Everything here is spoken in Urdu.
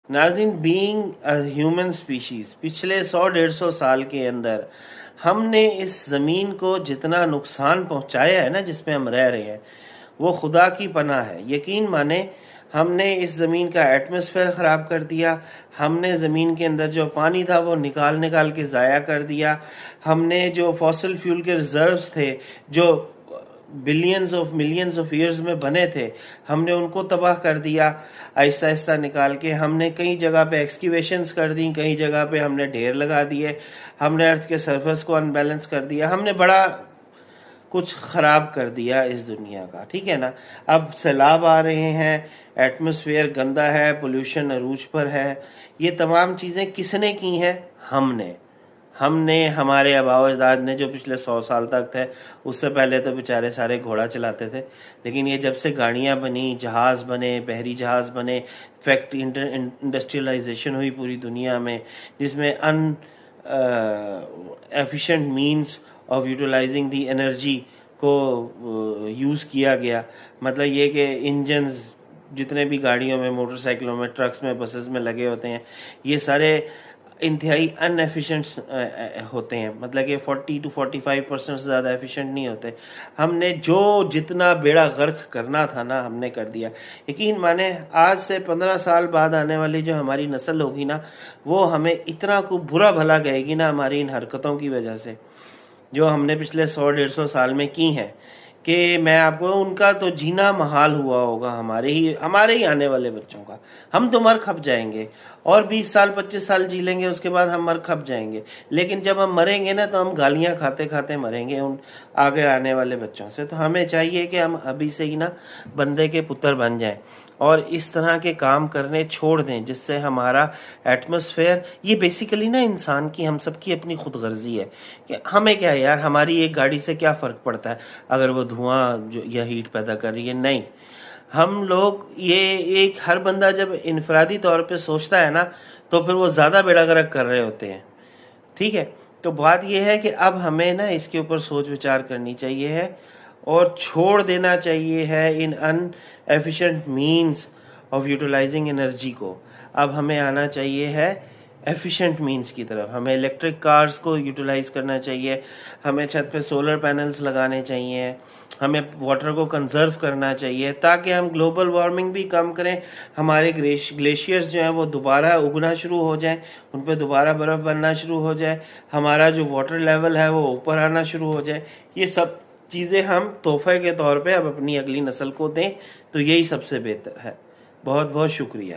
ناظرین، بینگ ہیومن اسپیشیز، پچھلے 100-150 سال کے اندر ہم نے اس زمین کو جتنا نقصان پہنچایا ہے نا، جس میں ہم رہ رہے ہیں، وہ خدا کی پناہ ہے۔ یقین مانیں، ہم نے اس زمین کا ایٹماسفیئر خراب کر دیا، ہم نے زمین کے اندر جو پانی تھا وہ نکال کے ضائع کر دیا، ہم نے جو فاسل فیول کے ریزروز تھے جو billions of millions of years میں بنے تھے، ہم نے ان کو تباہ کر دیا آہستہ آہستہ نکال کے۔ ہم نے کئی جگہ پہ ایکسکیویشنز کر دیں، کئی جگہ پہ ہم نے ڈھیر لگا دیے، ہم نے ارتھ کے سرفس کو ان بیلنس کر دیا، ہم نے بڑا کچھ خراب کر دیا اس دنیا کا، ٹھیک ہے نا۔ اب سیلاب آ رہے ہیں، ایٹماسفیئر گندا ہے، پولوشن عروج پر ہے۔ یہ تمام چیزیں کس نے کی ہیں؟ ہم نے ہمارے آباء و اجداد نے، جو پچھلے 100 سال تک تھے۔ اس سے پہلے تو بیچارے سارے گھوڑا چلاتے تھے، لیکن یہ جب سے گاڑیاں بنی، جہاز بنے، بحری جہاز بنے، انڈسٹریلائزیشن ہوئی پوری دنیا میں، جس میں inefficient means of utilizing the energy کو یوز کیا گیا۔ مطلب یہ کہ انجنز جتنے بھی گاڑیوں میں، موٹر سائیکلوں میں، ٹرکس میں، بسز میں لگے ہوتے ہیں، یہ سارے انتہائی ان ایفیشینٹ ہوتے ہیں۔ مطلب کہ 40-45% سے زیادہ ایفیشینٹ نہیں ہوتے۔ ہم نے جتنا بیڑا غرق کرنا تھا نا، ہم نے کر دیا۔ یقین مانیں، آج سے 15 سال بعد آنے والی جو ہماری نسل ہوگی نا، وہ ہمیں اتنا کو برا بھلا کہے گی نا ہماری ان حرکتوں کی وجہ سے، جو ہم نے پچھلے 100-150 سال میں کی ہیں، کہ میں آپ کو ان کا تو جینا محال ہوا ہوگا، ہمارے ہی آنے والے بچوں کا۔ ہم تو مر کھپ جائیں گے، اور 20 سال 25 سال جی لیں گے، اس کے بعد ہم مر کھپ جائیں گے۔ لیکن جب ہم مریں گے نا، تو ہم گالیاں کھاتے کھاتے مریں گے ان آگے آنے والے بچوں سے۔ تو ہمیں چاہیے کہ ہم ابھی سے ہی نا بندے کے پتر بن جائیں، اور اس طرح کے کام کرنے چھوڑ دیں، جس سے ہمارا ایٹماسفیئر، یہ بیسیکلی نا انسان کی، ہم سب کی اپنی خود غرضی ہے کہ ہمیں کیا یار، ہماری ایک گاڑی سے کیا فرق پڑتا ہے اگر وہ دھواں یا ہیٹ پیدا کر رہی ہے؟ نہیں، ہم لوگ یہ ہر بندہ جب انفرادی طور پہ سوچتا ہے نا، تو پھر وہ زیادہ بیڑا غرق کر رہے ہوتے ہیں، ٹھیک ہے۔ تو بات یہ ہے کہ اب ہمیں نا اس کے اوپر سوچ وچار کرنی چاہیے ہے، اور چھوڑ دینا چاہیے ہے inefficient means of utilizing energy کو۔ اب ہمیں آنا چاہیے ہے ایفیشینٹ مینز کی طرف۔ ہمیں الیکٹرک کارز کو یوٹیلائز کرنا چاہیے، ہمیں چھت پہ سولر پینلز لگانے چاہیے، ہمیں واٹر کو کنزرو کرنا چاہیے، تاکہ ہم گلوبل وارمنگ بھی کم کریں، ہمارے گلیشیئرز جو ہیں وہ دوبارہ اگنا شروع ہو جائیں، ان پہ دوبارہ برف بننا شروع ہو جائے، ہمارا جو واٹر لیول ہے وہ اوپر آنا شروع ہو جائے۔ یہ سب چیزیں ہم تحفے کے طور پہ اب اپنی اگلی نسل کو دیں، تو یہی سب سے بہتر ہے۔ بہت بہت شکریہ۔